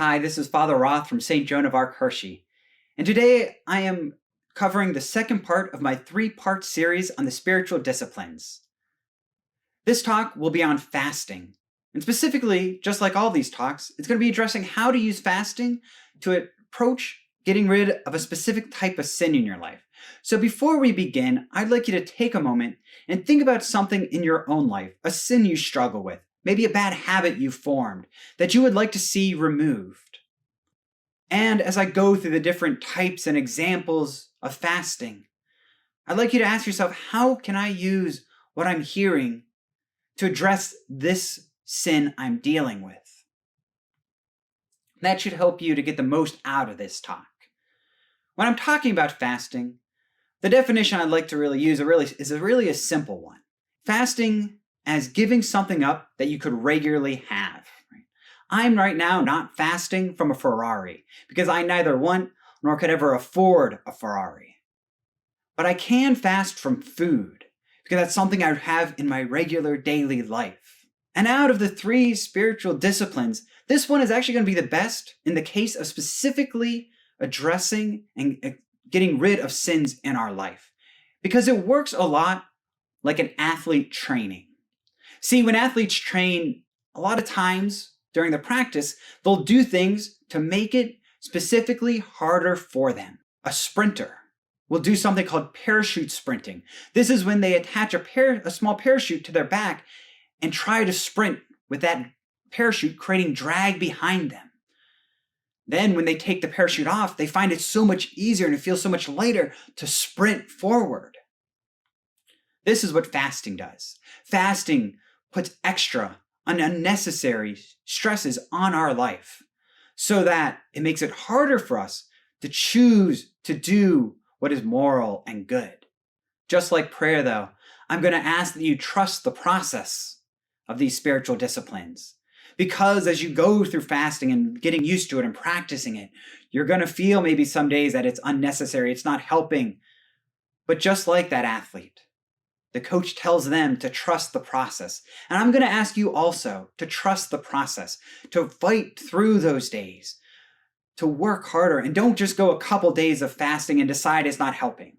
Hi, this is Father Roth from St. Joan of Arc, Hershey, and today I am covering the second part of my three-part series on the spiritual disciplines. This talk will be on fasting, and specifically, just like all these talks, it's going to be addressing how to use fasting to approach getting rid of a specific type of sin in your life. So before we begin, I'd like you to take a moment and think about something in your own life, a sin you struggle with, maybe a bad habit you formed that you would like to see removed. And as I go through the different types and examples of fasting, I'd like you to ask yourself, how can I use what I'm hearing to address this sin I'm dealing with? That should help you to get the most out of this talk. When I'm talking about fasting, the definition I'd like to really use is a simple one. Fasting as giving something up that you could regularly have. Right? I'm right now not fasting from a Ferrari because I neither want nor could ever afford a Ferrari. But I can fast from food because that's something I have in my regular daily life. And out of the three spiritual disciplines, this one is actually going to be the best in the case of specifically addressing and getting rid of sins in our life, because it works a lot like an athlete training. See, when athletes train, a lot of times during the practice, they'll do things to make it specifically harder for them. A sprinter will do something called parachute sprinting. This is when they attach a small parachute to their back and try to sprint with that parachute creating drag behind them. Then when they take the parachute off, they find it so much easier and it feels so much lighter to sprint forward. This is what fasting does. Fasting puts extra and unnecessary stresses on our life so that it makes it harder for us to choose to do what is moral and good. Just like prayer, though, I'm going to ask that you trust the process of these spiritual disciplines. Because as you go through fasting and getting used to it and practicing it, you're going to feel maybe some days that it's unnecessary, it's not helping. But just like that athlete, the coach tells them to trust the process. And I'm going to ask you also to trust the process, to fight through those days, to work harder, and don't just go a couple days of fasting and decide it's not helping.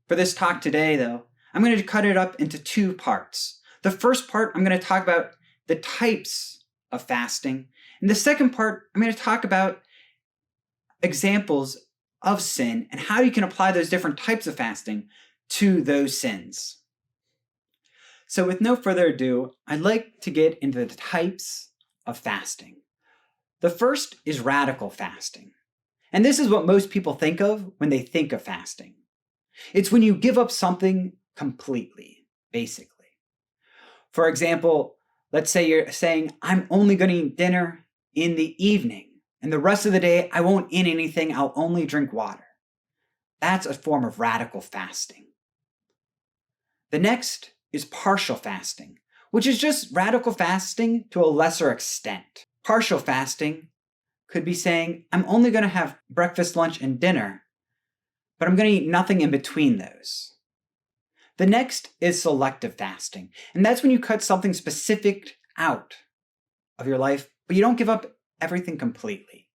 For this talk today, though, I'm going to cut it up into two parts. The first part, I'm going to talk about the types of fasting. And the second part, I'm going to talk about examples of sin and how you can apply those different types of fasting to those sins. So with no further ado, I'd like to get into the types of fasting. The first is radical fasting. And this is what most people think of when they think of fasting. It's when you give up something completely, basically. For example, let's say you're saying, I'm only going to eat dinner in the evening, and the rest of the day I won't eat anything, I'll only drink water. That's a form of radical fasting. The next is partial fasting, which is just radical fasting to a lesser extent. Partial fasting could be saying, I'm only going to have breakfast, lunch, and dinner, but I'm going to eat nothing in between those. The next is selective fasting, and that's when you cut something specific out of your life, but you don't give up everything completely.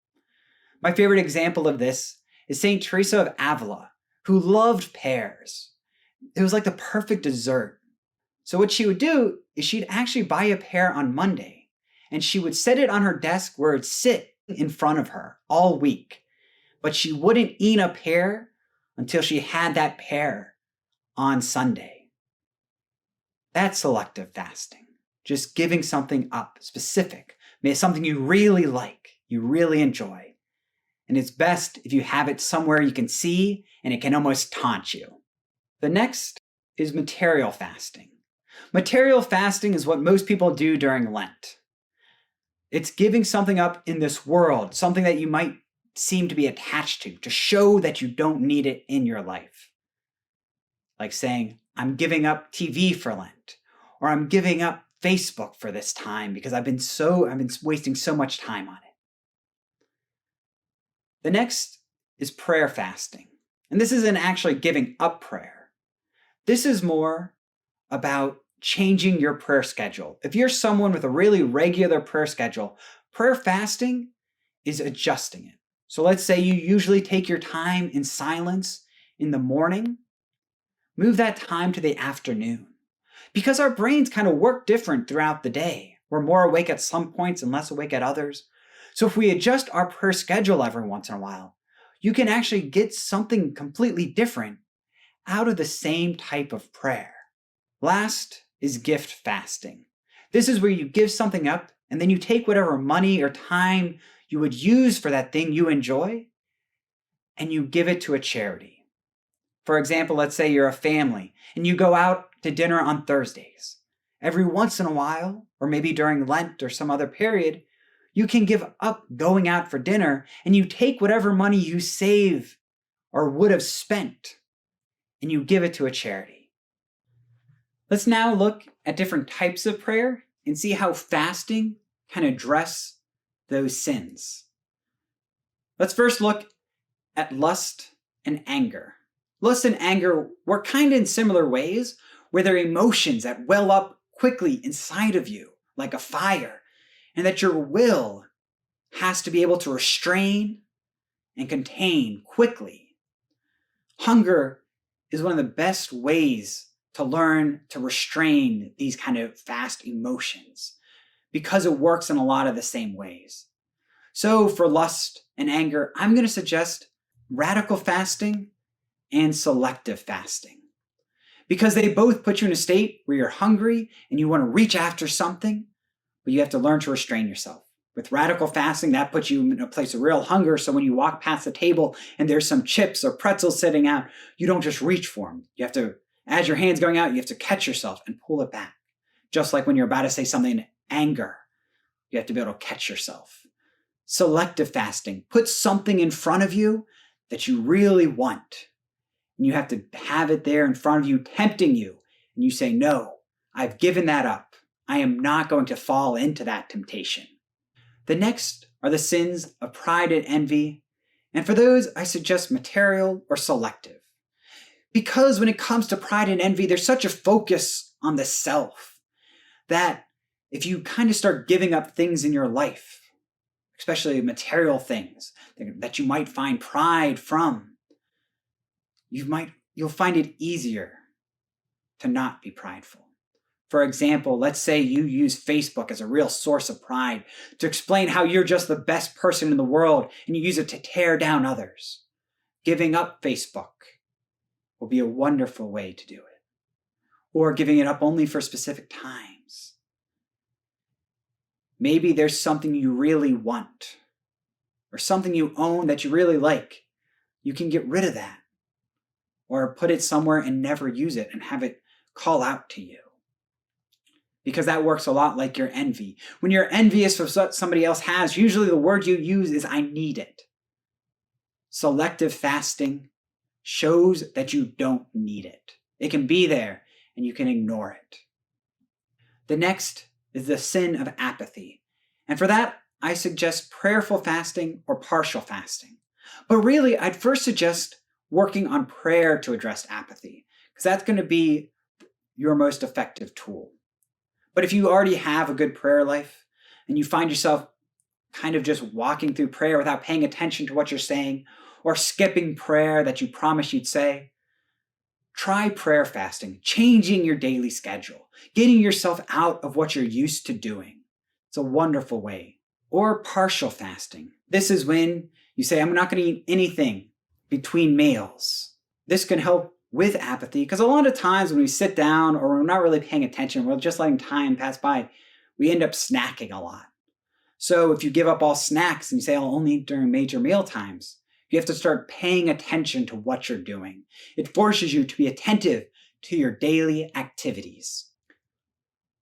My favorite example of this is St. Teresa of Avila, who loved pears. It was like the perfect dessert. So what she would do is she'd actually buy a pear on Monday, and she would set it on her desk where it'd sit in front of her all week. But she wouldn't eat a pear until she had that pear on Sunday. That's selective fasting. Just giving something up, specific. Maybe something you really like, you really enjoy. And it's best if you have it somewhere you can see and it can almost taunt you. The next is material fasting. Material fasting is what most people do during Lent. It's giving something up in this world, something that you might seem to be attached to show that you don't need it in your life. Like saying, I'm giving up TV for Lent, or I'm giving up Facebook for this time because I've been wasting so much time on it. The next is prayer fasting. And this isn't actually giving up prayer. This is more about changing your prayer schedule. If you're someone with a really regular prayer schedule, prayer fasting is adjusting it. So let's say you usually take your time in silence in the morning. Move that time to the afternoon. Because our brains kind of work different throughout the day. We're more awake at some points and less awake at others. So if we adjust our prayer schedule every once in a while, you can actually get something completely different out of the same type of prayer. Last is gift fasting. This is where you give something up and then you take whatever money or time you would use for that thing you enjoy and you give it to a charity. For example, let's say you're a family and you go out to dinner on Thursdays. Every once in a while, or maybe during Lent or some other period, you can give up going out for dinner and you take whatever money you save or would have spent and you give it to a charity. Let's now look at different types of prayer and see how fasting can address those sins. Let's first look at lust and anger. Lust and anger work kind of in similar ways, where they're emotions that well up quickly inside of you, like a fire, and that your will has to be able to restrain and contain quickly. Hunger is one of the best ways to learn to restrain these kind of fast emotions because it works in a lot of the same ways. So for lust and anger, I'm going to suggest radical fasting and selective fasting because they both put you in a state where you're hungry and you want to reach after something, but you have to learn to restrain yourself. With radical fasting, that puts you in a place of real hunger, so when you walk past the table and there's some chips or pretzels sitting out, you don't just reach for them. You have to, as your hand's going out, you have to catch yourself and pull it back. Just like when you're about to say something in anger, you have to be able to catch yourself. Selective fasting puts something in front of you that you really want. And you have to have it there in front of you, tempting you. And you say, no, I've given that up. I am not going to fall into that temptation. The next are the sins of pride and envy. And for those, I suggest material or selective. Because when it comes to pride and envy, there's such a focus on the self that if you kind of start giving up things in your life, especially material things that you might find pride from, you'll find it easier to not be prideful. For example, let's say you use Facebook as a real source of pride to explain how you're just the best person in the world and you use it to tear down others. Giving up Facebook will be a wonderful way to do it. Or giving it up only for specific times. Maybe there's something you really want or something you own that you really like. You can get rid of that or put it somewhere and never use it and have it call out to you. Because that works a lot like your envy. When you're envious of what somebody else has, usually the word you use is, I need it. Selective fasting shows that you don't need it. It can be there and you can ignore it. The next is the sin of apathy. And for that, I suggest prayerful fasting or partial fasting. But really, I'd first suggest working on prayer to address apathy, because that's going to be your most effective tool. But if you already have a good prayer life and you find yourself kind of just walking through prayer without paying attention to what you're saying or skipping prayer that you promised you'd say, try prayer fasting, changing your daily schedule, getting yourself out of what you're used to doing. It's a wonderful way. Or partial fasting. This is when you say, I'm not going to eat anything between meals. This can help with apathy, because a lot of times when we sit down or we're not really paying attention, we're just letting time pass by, we end up snacking a lot. So if you give up all snacks and you say, I'll only eat during major meal times, you have to start paying attention to what you're doing. It forces you to be attentive to your daily activities.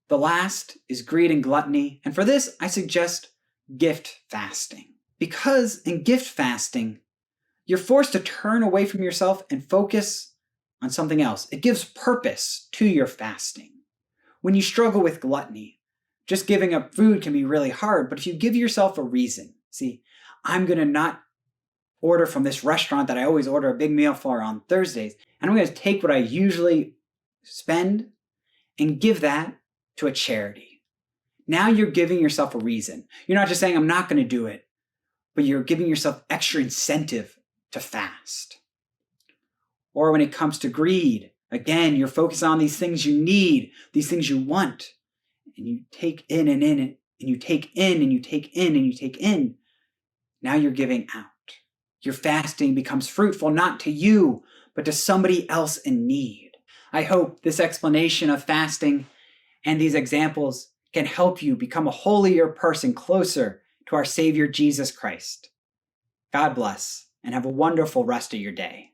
The last is greed and gluttony, and for this, I suggest gift fasting. Because in gift fasting, you're forced to turn away from yourself and focus on something else. It gives purpose to your fasting. When you struggle with gluttony, just giving up food can be really hard, but if you give yourself a reason, see, I'm going to not order from this restaurant that I always order a big meal for on Thursdays, and I'm going to take what I usually spend and give that to a charity. Now you're giving yourself a reason. You're not just saying, I'm not going to do it, but you're giving yourself extra incentive to fast. Or when it comes to greed, again, you're focused on these things you need, these things you want, and you take in and in, and you take in and you take in and you take in. Now you're giving out. Your fasting becomes fruitful not to you, but to somebody else in need. I hope this explanation of fasting and these examples can help you become a holier person closer to our Savior Jesus Christ. God bless, and have a wonderful rest of your day.